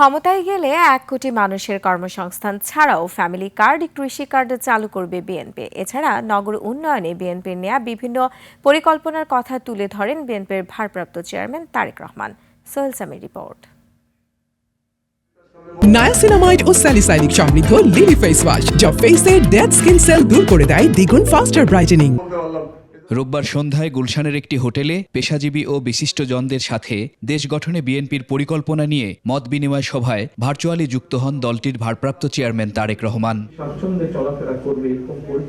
ক্ষমতায় গেলে ১ কোটি মানুষের কর্মসংস্থান ছাড়াও ফ্যামিলি কার্ড, কৃষি কার্ড চালু করবে বিএনপি। এছাড়া নগর উন্নয়নে বিএনপির নেয়া বিভিন্ন পরিকল্পনার কথা তুলে ধরেন বিএনপির ভারপ্রাপ্ত chairman Tarique Rahman. Sohel Samir report. Niacinamide ও স্যালিসাইলিক সমৃদ্ধ লিলি ফেস ওয়াশ যা ফেসের ডেড স্কিন সেল দূর করে দেয় দ্বিগুণ ফাস্টার ব্রাইটেনিং। রোববার সন্ধ্যায় গুলশানের একটি হোটেলে পেশাজীবী ও বিশিষ্টজনদের সাথে দেশ গঠনে বিএনপির পরিকল্পনা নিয়ে মত বিনিময় সভায় ভার্চুয়ালি যুক্ত হন দলটির ভারপ্রাপ্ত চেয়ারম্যান তারেক রহমান।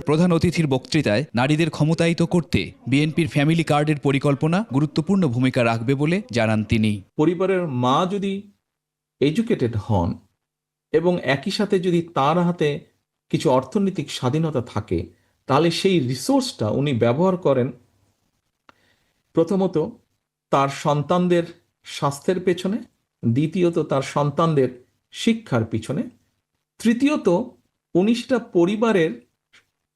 প্রধান অতিথির বক্তৃতায় নারীদের ক্ষমতায়িত করতে বিএনপির ফ্যামিলি কার্ডের পরিকল্পনা গুরুত্বপূর্ণ ভূমিকা রাখবে বলে জানান তিনি। পরিবারের মা যদি এডুকেটেড হন এবং একই সাথে যদি তার হাতে কিছু অর্থনৈতিক স্বাধীনতা থাকে, তাহলে সেই রিসোর্সটা উনি ব্যবহার করেন প্রথমত তার সন্তানদের স্বাস্থ্যের পেছনে, দ্বিতীয়ত তার সন্তানদের শিক্ষার পিছনে, তৃতীয়ত উনি সেটা পরিবারের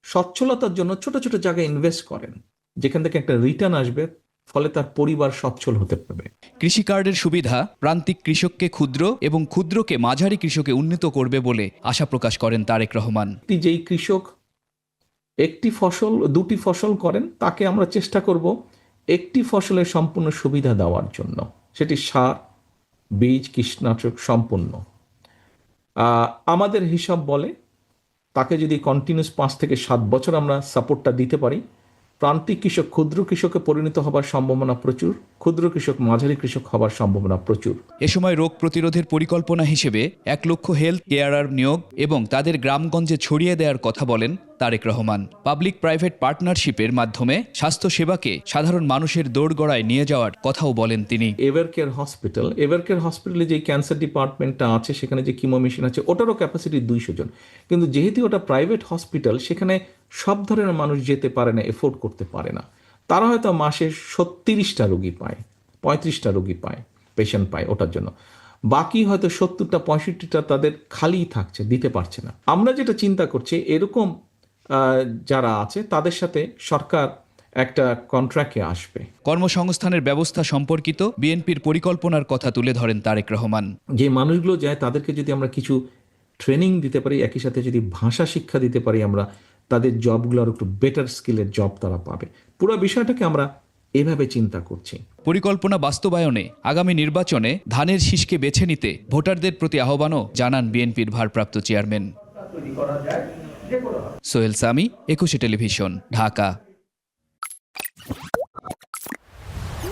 সচ্ছলতার জন্য ছোট ছোট জায়গায় ইনভেস্ট করেন, যেখান থেকে একটা রিটার্ন আসবে, ফলে তার পরিবার সচ্ছল হতে পারবে। কৃষি কার্ডের সুবিধা প্রান্তিক কৃষককে ক্ষুদ্র এবং ক্ষুদ্রকে মাঝারি কৃষকে উন্নীত করবে বলে আশা প্রকাশ করেন তারেক রহমান। যেই কৃষক একটি ফসল দুটি ফসল করেন, তাকে আমরা চেষ্টা করব একটি ফসলের সম্পূর্ণ সুবিধা দেওয়ার জন্য, সেটি সার, বীজ, কীটনাশক সম্পূর্ণ। আমাদের হিসাব বলে তাকে যদি কন্টিনিউস 5 থেকে 7 বছর আমরা সাপোর্টটা দিতে পারি, প্রান্তিক কৃষক ক্ষুদ্র কৃষকে পরিণত হবার সম্ভাবনা প্রচুর, ক্ষুদ্র কৃষক মাঝারি কৃষক হবার সম্ভাবনা প্রচুর। এ সময় রোগ প্রতিরোধের পরিকল্পনা হিসেবে 1 লক্ষ হেলথ কেয়ারার নিয়োগ এবং তাদের গ্রামগঞ্জে ছড়িয়ে দেওয়ার কথা বলেন তারেক রহমান। পাবলিক প্রাইভেট পার্টনারশিপের মাধ্যমে স্বাস্থ্য সেবাকে সাধারণ মানুষের দোরগোড়ায় নিয়ে যাওয়ার কথাও বলেন তিনি। এভারকেয়ার হসপিটালে যে ক্যান্সার ডিপার্টমেন্টটা আছে, সেখানে যে কিমো মেশিন আছে, ওটারও ক্যাপাসিটি 200 জন। কিন্তু যেহেতু ওটা প্রাইভেট হসপিটাল, সেখানে সব ধরনের মানুষ যেতে পারে না, এফোর্ড করতে পারে না। তারা হয়তো মাসে 36টা রোগী পায়, 35টা রোগী পায়, পেশেন্ট পায় ওটার জন্য। বাকি হয়তো 70টা 65টা তাদের খালি থাকছে, দিতে পারছে না। আমরা যেটা চিন্তা করছি, এরকম যারা আছে তাদের সাথে সরকার একটা কন্ট্রাক্টে আসবে। কর্মসংস্থানের ব্যবস্থা সম্পর্কিত বিএনপির পরিকল্পনার কথা তুলে ধরেন তারেক রহমান। যে মানুষগুলো যায় তাদেরকে যদি আমরা কিছু ট্রেনিং দিতে পারি, একই সাথে যদি ভাষা শিক্ষা দিতে পারি, আমরা তাদের জবগুলোর একটু বেটার স্কিলের জব তারা পাবে। পুরো বিষয়টাকে আমরা এভাবে চিন্তা করছি। পরিকল্পনা বাস্তবায়নে আগামী নির্বাচনে ধানের শীষকে বেছে নিতে ভোটারদের প্রতি আহ্বানও জানান বিএনপির ভারপ্রাপ্ত চেয়ারম্যান। সোহেল সামি, 21 টেলিভিশন, ঢাকা।